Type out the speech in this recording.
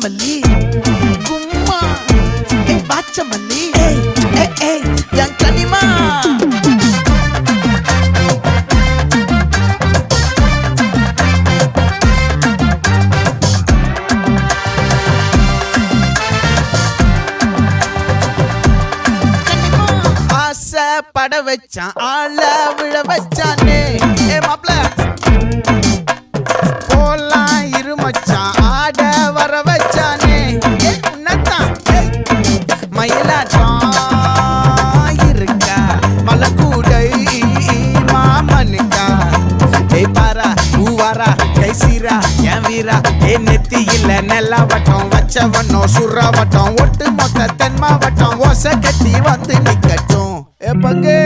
மல்லி கும்மா பாச்ச மல்லி என் கனிமா ஆசை பட வச்சான் ஆள விழ வச்சானே மாப்ள நெத்தியில நெல்லாவட்டம் வச்சவட்டம் சுறாவட்டம் ஒட்டு மொத்த தென் மாவட்டம் ஓசை கட்டி வந்து நிக்கட்டும் பங்கு